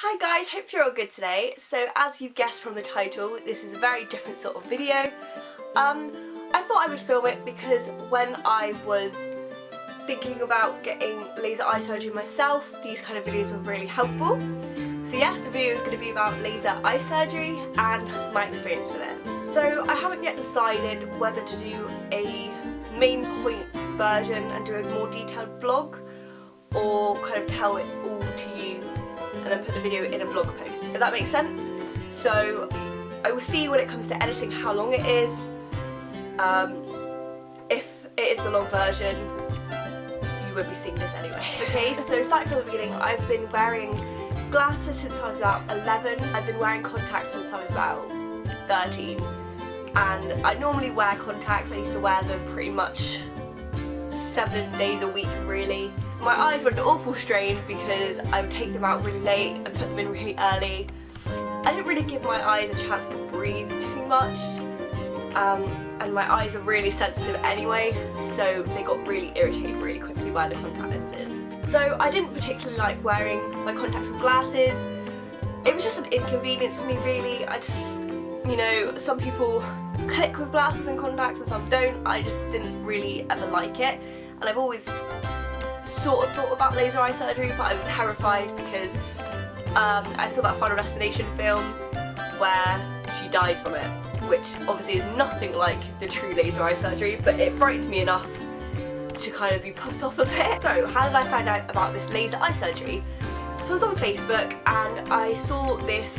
Hi guys, hope you're all good today. So as you've guessed from the title, this is a very different sort of video. I thought I would film it because when I was thinking about getting laser eye surgery myself, these kind of videos were really helpful. So yeah, the video is going to be about laser eye surgery and my experience with it. So I haven't yet decided whether to do a main point version and do a more detailed vlog, or kind of tell it all to you and then put the video in a blog post, if that makes sense. So I will see when it comes to editing how long it is. If it is the long version, you won't be seeing this anyway. Okay, so starting from the beginning, I've been wearing glasses since I was about 11. I've been wearing contacts since I was about 13. And I normally wear contacts. I used to wear them pretty much 7 days a week, really. My eyes were an awful strain because I would take them out really late and put them in really early. I didn't really give my eyes a chance to breathe too much, and my eyes are really sensitive anyway, so they got really irritated really quickly by the contact lenses. So I didn't particularly like wearing my contacts or glasses. It was just an inconvenience for me, really. I just, you know, some people click with glasses and contacts and some don't. I just didn't really ever like it, and I've always sort of thought about laser eye surgery, but I was terrified because I saw that Final Destination film where she dies from it, which obviously is nothing like the true laser eye surgery, but it frightened me enough to kind of be put off of it. So how did I find out about this laser eye surgery? So I was on Facebook and I saw this,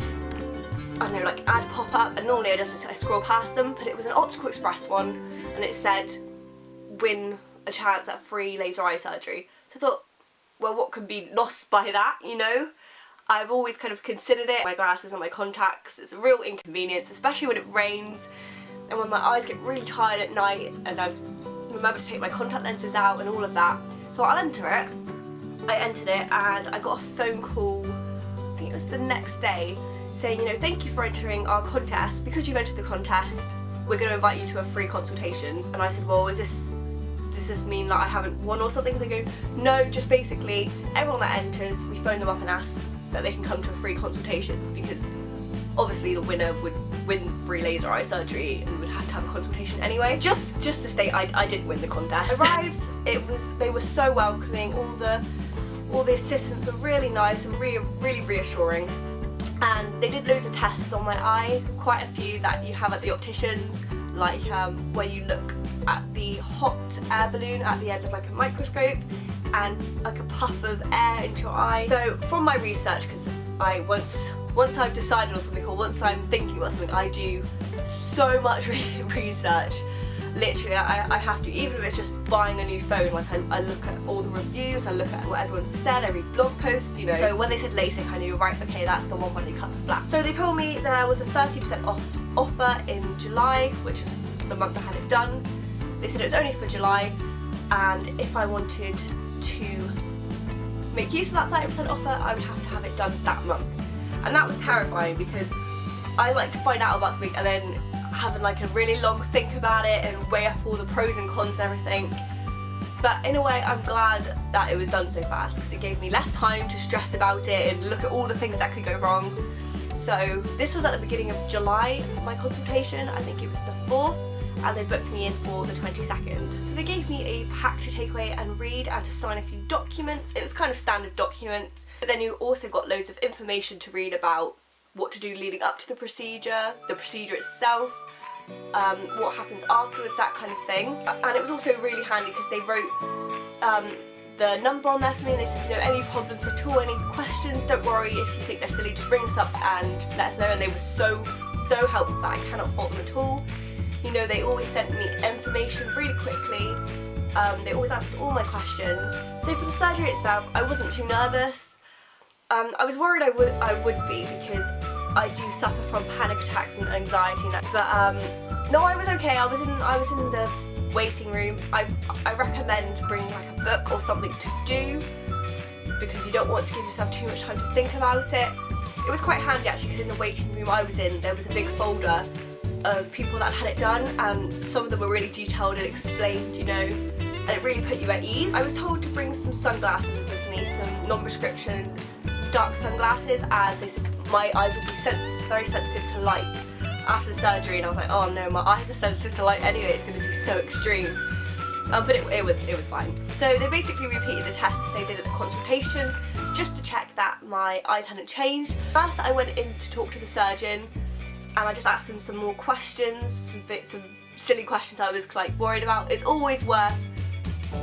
I don't know, like ad pop up, and normally I scroll past them, but it was an Optical Express one and it said win a chance at free laser eye surgery. So I thought, well, what could be lost by that, you know? I've always kind of considered it. My glasses and my contacts, it's a real inconvenience, especially when it rains and when my eyes get really tired at night and I've remembered to take my contact lenses out and all of that. So I'll enter it. I entered it and I got a phone call, I think it was the next day, saying, you know, thank you for entering our contest. Because you've entered the contest, we're going to invite you to a free consultation. And I said, well, does this mean that I haven't won or something? They go, no, just basically everyone that enters, we phone them up and ask that they can come to a free consultation, because obviously the winner would win free laser eye surgery and would have to have a consultation anyway. Just to state, I didn't win the contest. Arrived, they were so welcoming, all the assistants were really nice and really reassuring. And they did loads of tests on my eye, quite a few that you have at the opticians, like where you look at the hot air balloon at the end of like a microscope and like a puff of air into your eye. So from my research, because once I've decided on something, or once I'm thinking about something, I do so much research. Literally, I have to, even if it's just buying a new phone, like I look at all the reviews, I look at what everyone said, I read blog posts, you know. So when they said LASIK, I knew, right, okay, that's the one where they cut the flap. So they told me there was a 30% off offer in July, which was the month I had it done. They said it was only for July, and if I wanted to make use of that 30% offer, I would have to have it done that month. And that was terrifying because I like to find out about something and then having like a really long think about it and weigh up all the pros and cons and everything. But in a way, I'm glad that it was done so fast, because it gave me less time to stress about it and look at all the things that could go wrong. So this was at the beginning of July, my consultation. I think it was the 4th, and they booked me in for the 22nd. So they gave me a pack to take away and read and to sign a few documents. It was kind of standard documents, but then you also got loads of information to read about what to do leading up to the procedure itself, what happens afterwards, that kind of thing. And it was also really handy because they wrote the number on there for me, and they said, you know, any problems at all, any questions, don't worry, if you think they're silly, just ring us up and let us know. And they were so helpful that I cannot fault them at all. You know, they always sent me information really quickly. They always answered all my questions. So for the surgery itself, I wasn't too nervous. I was worried I would be, because I do suffer from panic attacks and anxiety. But no, I was okay. I was in the waiting room. I recommend bringing like a book or something to do, because you don't want to give yourself too much time to think about it. It was quite handy actually, because in the waiting room I was in, there was a big folder of people that had it done, and some of them were really detailed and explained, you know, and it really put you at ease. I was told to bring some sunglasses with me, some non-prescription dark sunglasses, as they said my eyes would be very sensitive to light after the surgery, and I was like, oh no, my eyes are sensitive to light anyway, it's going to be so extreme. But it was fine. So they basically repeated the tests they did at the consultation just to check that my eyes hadn't changed. First I went in to talk to the surgeon, and I just asked him some more questions, some silly questions I was like worried about. It's always worth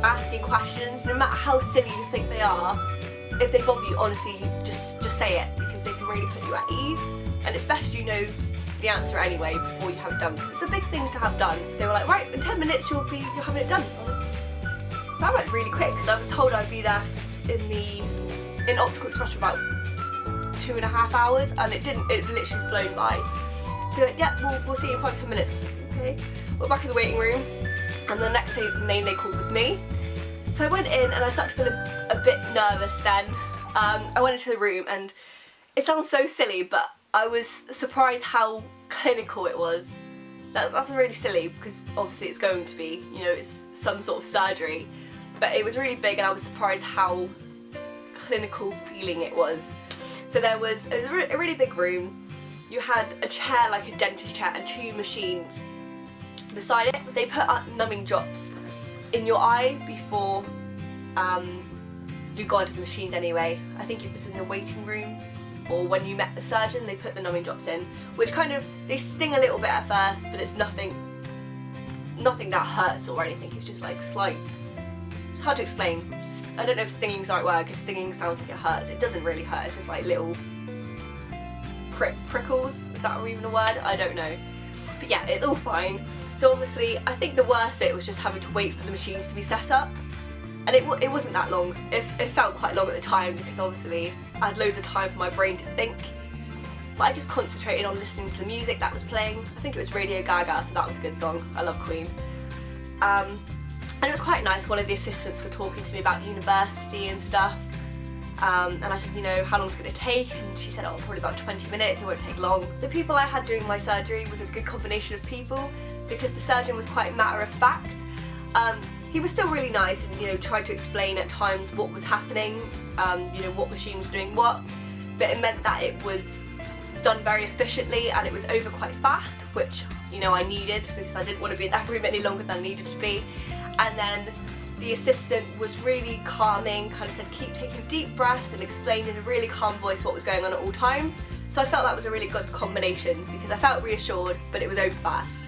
asking questions, no matter how silly you think they are. If they bother you, honestly, just say it, because they can really put you at ease, and it's best you know the answer anyway before you have it done, because it's a big thing to have done. They were like, right, in 10 minutes you're having it done. That went really quick, because I was told I'd be there in Optical Express for about 2.5 hours, and it didn't. It literally flown by. So like, yeah, we'll see you in 5-10 minutes. I was like, okay. We're back in the waiting room, and the next name they called was me. So I went in and I started to feel a bit nervous then. I went into the room, and it sounds so silly, but I was surprised how clinical it was. That's really silly, because obviously it's going to be, you know, it's some sort of surgery, but it was really big, and I was surprised how clinical feeling it was. So it was a really big room. You had a chair, like a dentist chair, and 2 machines beside it. They put up numbing drops in your eye before you go into the machines anyway. I think it was in the waiting room, or when you met the surgeon, they put the numbing drops in, which kind of, they sting a little bit at first, but it's nothing that hurts or anything. It's just like slight, it's hard to explain. I don't know if stinging is the right word, because stinging sounds like it hurts. It doesn't really hurt, it's just like little prickles, is that even a word? I don't know. But yeah, it's all fine. So obviously, I think the worst bit was just having to wait for the machines to be set up. And it wasn't that long. It felt quite long at the time, because obviously I had loads of time for my brain to think. But I just concentrated on listening to the music that was playing. I think it was Radio Gaga, so that was a good song. I love Queen. And it was quite nice. One of the assistants were talking to me about university and stuff. And I said, you know, how long is it going to take? And she said, oh, probably about 20 minutes, it won't take long. The people I had doing my surgery was a good combination of people, because the surgeon was quite matter of fact. He was still really nice, and, you know, tried to explain at times what was happening, you know, what machine was doing what, but it meant that it was done very efficiently, and it was over quite fast, which, you know, I needed, because I didn't want to be in that room any longer than I needed to be. And then the assistant was really calming, kind of said keep taking deep breaths, and explained in a really calm voice what was going on at all times. So I felt that was a really good combination, because I felt reassured, but it was over fast.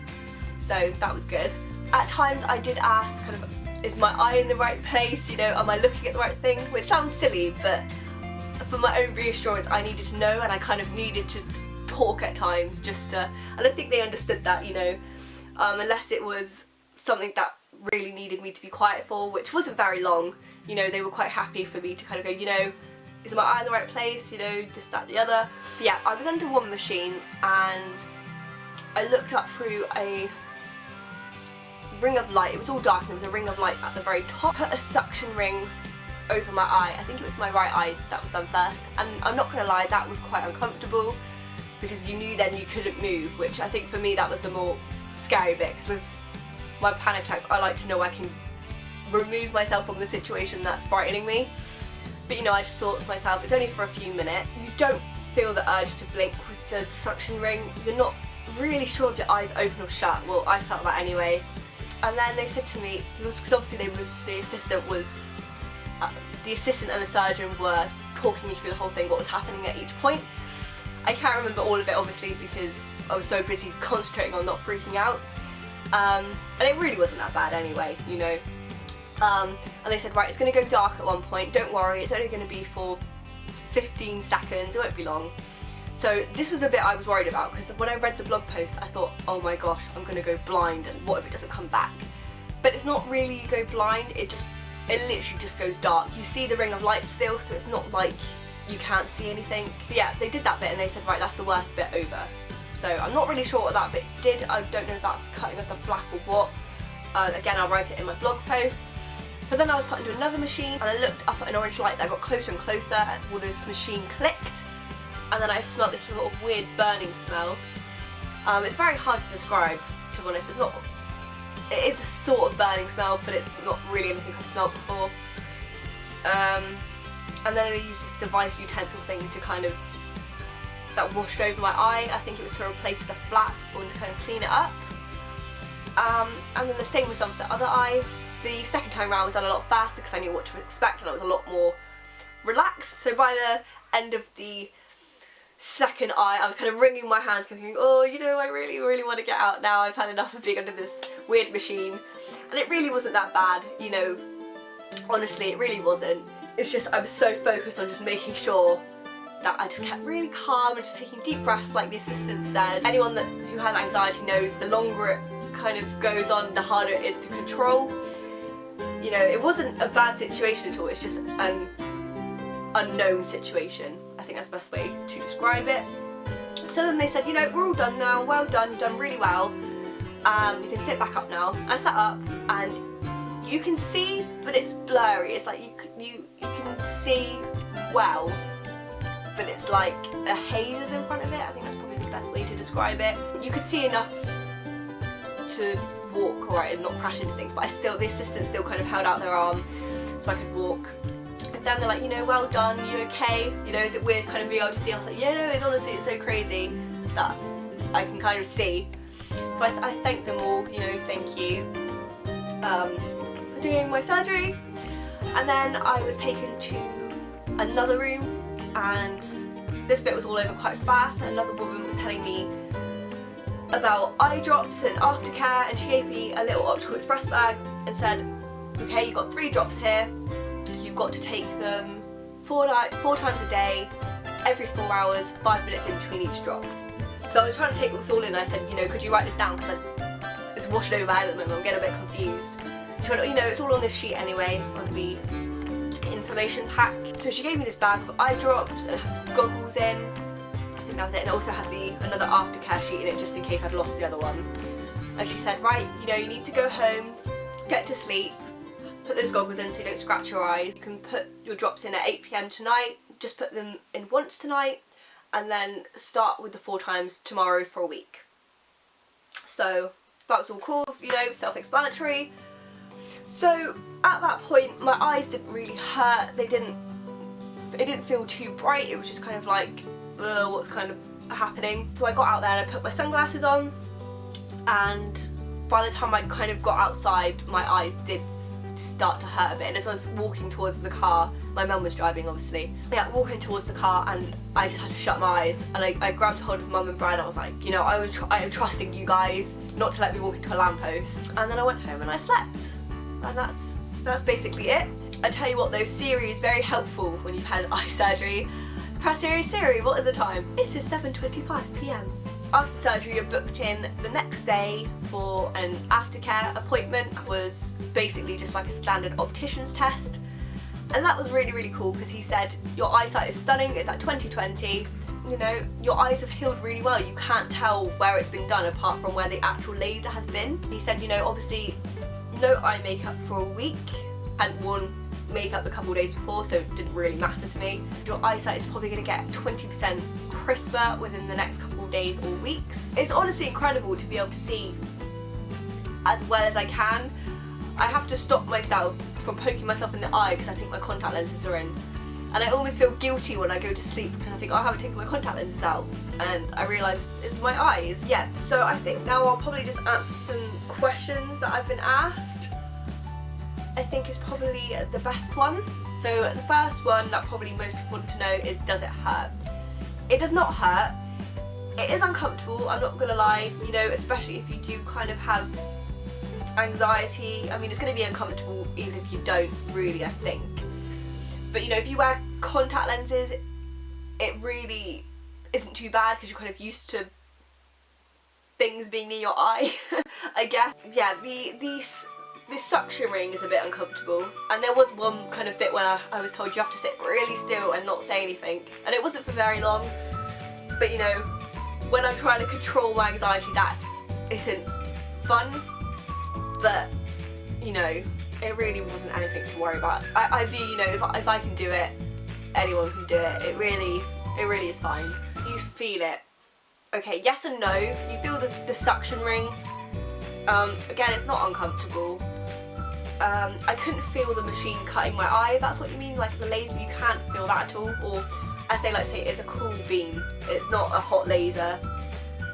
So that was good. At times I did ask, kind of, is my eye in the right place? You know, am I looking at the right thing? Which sounds silly, but for my own reassurance I needed to know, and I kind of needed to talk at times just to, and I think they understood that, you know, unless it was something that really needed me to be quiet for, which wasn't very long, you know, they were quite happy for me to kind of go, you know, is my eye in the right place, you know, this, that, the other. But yeah, I was under one machine, and I looked up through a ring of light. It was all dark, and there was a ring of light at the very top. Put a suction ring over my eye. I think it was my right eye that was done first, and I'm not gonna lie, that was quite uncomfortable, because you knew then you couldn't move, which I think for me that was the more scary bit, because with my panic attacks I like to know I can remove myself from the situation that's frightening me. But you know, I just thought to myself, it's only for a few minutes. You don't feel the urge to blink with the suction ring. You're not really sure if your eyes open or shut. Well, I felt that anyway. And then they said to me, because obviously the assistant and the surgeon were talking me through the whole thing, what was happening at each point. I can't remember all of it obviously, because I was so busy concentrating on not freaking out. And it really wasn't that bad anyway, you know. And they said, right, it's going to go dark at one point, don't worry, it's only going to be for 15 seconds, it won't be long. So this was the bit I was worried about, because when I read the blog post I thought, oh my gosh, I'm going to go blind, and what if it doesn't come back? But it's not really you go blind, it literally just goes dark. You see the ring of light still, so it's not like you can't see anything. But yeah, they did that bit and they said, right, that's the worst bit over. So I'm not really sure what that bit did. I don't know if that's cutting off the flap or what. Again, I'll write it in my blog post. So then I was put into another machine, and I looked up at an orange light that got closer and closer, and well, this machine clicked, and then I smelled this sort of weird burning smell. It's very hard to describe, to be honest. It is a sort of burning smell, but it's not really anything I've smelled before. and then they used this device utensil thing to kind of, that washed over my eye. I think it was to replace the flap or to kind of clean it up. And then the same was done for the other eye. The second time round was done a lot faster because I knew what to expect and I was a lot more relaxed. So by the end of the second eye, I was kind of wringing my hands thinking, oh, you know, I really, really want to get out now. I've had enough of being under this weird machine. And it really wasn't that bad, you know, honestly, it really wasn't. It's just I was so focused on just making sure that I just kept really calm and just taking deep breaths like the assistant said. Anyone who has anxiety knows the longer it kind of goes on, the harder it is to control. You know, it wasn't a bad situation at all, it's just an unknown situation. I think that's the best way to describe it. So then they said, you know, we're all done now, well done, you've done really well, you can sit back up now. I sat up and you can see, but it's blurry, it's like you can see well, but it's like a haze is in front of it. I think that's probably the best way to describe it. You could see enough to walk alright and not crash into things, but the assistant still kind of held out their arm so I could walk. And then they're like, you know, well done, you okay? You know, is it weird kind of being able to see? I was like, yeah, no, it's honestly, it's so crazy that I can kind of see. So I thanked them all, you know, thank you for doing my surgery. And then I was taken to another room, and this bit was all over quite fast. Another woman was telling me about eye drops and aftercare, and she gave me a little optical express bag and said, okay, you've got 3 drops here, you've got to take them 4 times a day, every 4 hours, 5 minutes in between each drop. So I was trying to take this all in, and I said, you know, could you write this down, because it's washing over my head at the moment, I'm getting a bit confused. She went, you know, it's all on this sheet anyway, on the information pack. So she gave me this bag of eye drops, and it has some goggles in. I think that was it, and it also had another aftercare sheet in it just in case I'd lost the other one. And she said, right, you know, you need to go home, get to sleep, put those goggles in so you don't scratch your eyes. You can put your drops in at 8 PM tonight, just put them in once tonight, and then start with the 4 times tomorrow for a week. So that was all cool, you know, self-explanatory. So at that point my eyes didn't really hurt, it didn't feel too bright, it was just kind of like, what's kind of happening. So I got out there and I put my sunglasses on, and by the time I kind of got outside my eyes did start to hurt a bit, and as I was walking towards the car, my mum was driving obviously, yeah, walking towards the car, and I just had to shut my eyes, and I grabbed hold of Mum and Brad and I was like, you know, I am trusting you guys not to let me walk into a lamppost. And then I went home and I slept, and that's basically it. I tell you what though, Siri is very helpful when you've had eye surgery. Press Siri, what is the time? It is 7:25 PM. After surgery, you're booked in the next day for an aftercare appointment. It was basically just like a standard optician's test, and that was really, really cool because he said your eyesight is stunning, it's like 20/20, you know, your eyes have healed really well, you can't tell where it's been done apart from where the actual laser has been. He said, you know, obviously no eye makeup for a week, hadn't worn makeup a couple of days before, so it didn't really matter to me. Your eyesight is probably going to get 20% crisper within the next couple of days or weeks. It's honestly incredible to be able to see as well as I can. I have to stop myself from poking myself in the eye because I think my contact lenses are in, and I almost feel guilty when I go to sleep because I think, oh, I haven't taken my contact lenses out, and I realise it's my eyes. Yeah, so I think now I'll probably just answer some questions that I've been asked. I think is probably the best one. So the first one that probably most people want to know is, does it hurt? It does not hurt. It is uncomfortable, I'm not gonna lie, you know, especially if you do kind of have anxiety. I mean, it's gonna be uncomfortable even if you don't really, I think. But you know, if you wear contact lenses, it really isn't too bad because you're kind of used to things being near your eye, I guess. Yeah, the suction ring is a bit uncomfortable, and there was one kind of bit where I was told you have to sit really still and not say anything, and it wasn't for very long, but you know, when I'm trying to control my anxiety, that isn't fun, but you know, it really wasn't anything to worry about. I view, you know, if I can do it, anyone can do it. It really is fine. You feel it. Okay, yes and no. You feel the suction ring. Again, it's not uncomfortable. I couldn't feel the machine cutting my eye, if that's what you mean. Like the laser, you can't feel that at all, or as they like to say, it's a cool beam. It's not a hot laser.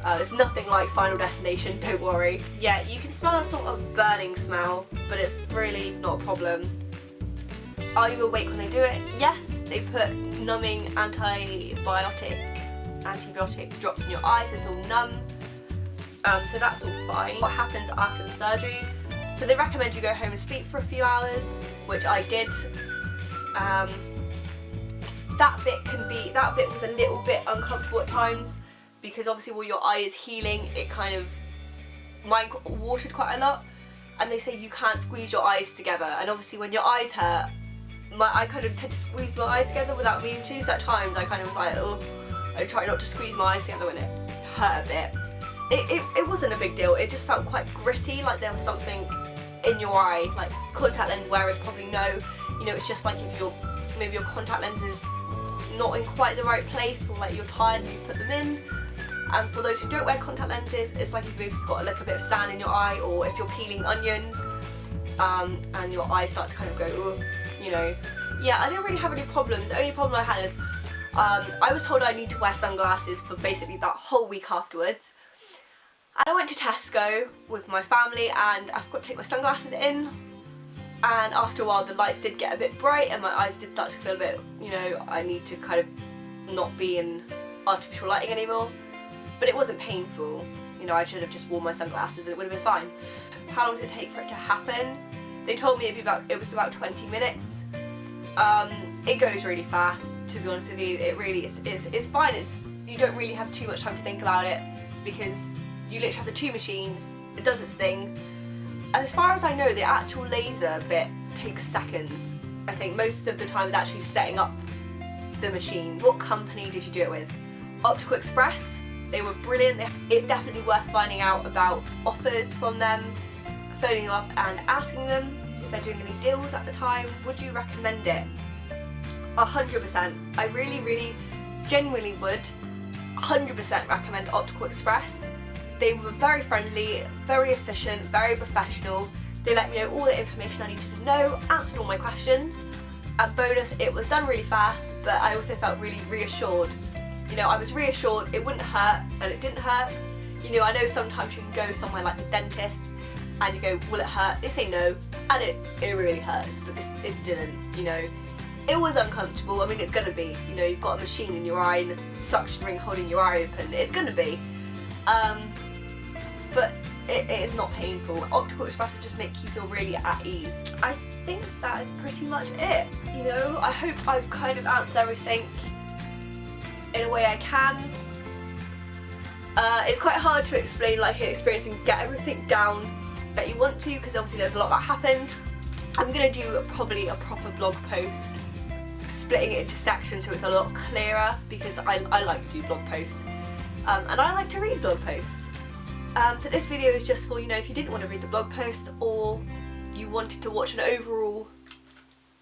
It's nothing like Final Destination, don't worry. Yeah, you can smell a sort of burning smell, but it's really not a problem. Are you awake when they do it? Yes, they put numbing antibiotic drops in your eyes, so it's all numb. So that's all fine. What happens after the surgery? So they recommend you go home and sleep for a few hours, which I did. That bit was a little bit uncomfortable at times, because obviously while your eye is healing, it kind of, mine watered quite a lot, and they say you can't squeeze your eyes together, and obviously when your eyes hurt, I kind of tend to squeeze my eyes together without meaning to, so at times I kind of was like, oh, I try not to squeeze my eyes together when it hurt a bit. It wasn't a big deal, it just felt quite gritty, like there was something in your eye, like contact lens wearers probably know, you know, it's just like if maybe your contact lens is not in quite the right place, or like you're tired and you put them in. And for those who don't wear contact lenses, it's like if you've got a little bit of sand in your eye, or if you're peeling onions and your eyes start to kind of go, ugh, you know. Yeah, I didn't really have any problems. The only problem I had is I was told I need to wear sunglasses for basically that whole week afterwards. And I went to Tesco with my family and I forgot to take my sunglasses in. And after a while the lights did get a bit bright and my eyes did start to feel a bit, you know, I need to kind of not be in artificial lighting anymore. But it wasn't painful. You know, I should have just worn my sunglasses and it would have been fine. How long does it take for it to happen? They told me it was about 20 minutes. It goes really fast, to be honest with you. It really is. It's fine. You don't really have too much time to think about it, because you literally have the two machines. It does its thing. As far as I know, the actual laser bit takes seconds. I think most of the time is actually setting up the machine. What company did you do it with? Optical Express. They were brilliant. It's definitely worth finding out about offers from them, phoning them up and asking them if they're doing any deals at the time. Would you recommend it? 100%. I really, really, genuinely would 100% recommend Optical Express. They were very friendly, very efficient, very professional. They let me know all the information I needed to know, answered all my questions, and bonus, it was done really fast, but I also felt really reassured. You know, I was reassured it wouldn't hurt, and it didn't hurt. You know, I know sometimes you can go somewhere like the dentist and you go, will it hurt? They say no, and it really hurts, but it didn't, you know. It was uncomfortable. I mean, it's going to be, you know, you've got a machine in your eye and a suction ring holding your eye open. It's going to be. But it is not painful. Optical Express will just make you feel really at ease. I think that is pretty much it. You know, I hope I've kind of answered everything in a way I can. It's quite hard to explain like an experience and get everything down that you want to, because obviously there's a lot that happened. I'm going to do probably a proper blog post, splitting it into sections so it's a lot clearer, because I like to do blog posts and I like to read blog posts. But this video is just for, you know, if you didn't want to read the blog post, or you wanted to watch an overall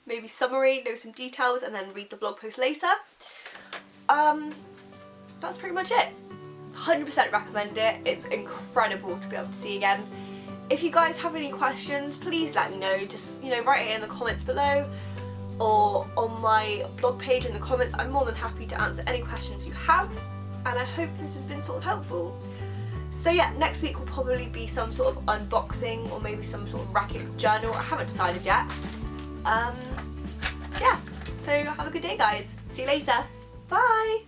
maybe summary, know some details, and then read the blog post later. That's pretty much it. 100% recommend it. It's incredible to be able to see again. If you guys have any questions, please let me know. Just, you know, write it in the comments below or on my blog page in the comments. I'm more than happy to answer any questions you have, and I hope this has been sort of helpful. So yeah, next week will probably be some sort of unboxing or maybe some sort of racket journal. I haven't decided yet. Yeah, so have a good day guys. See you later. Bye!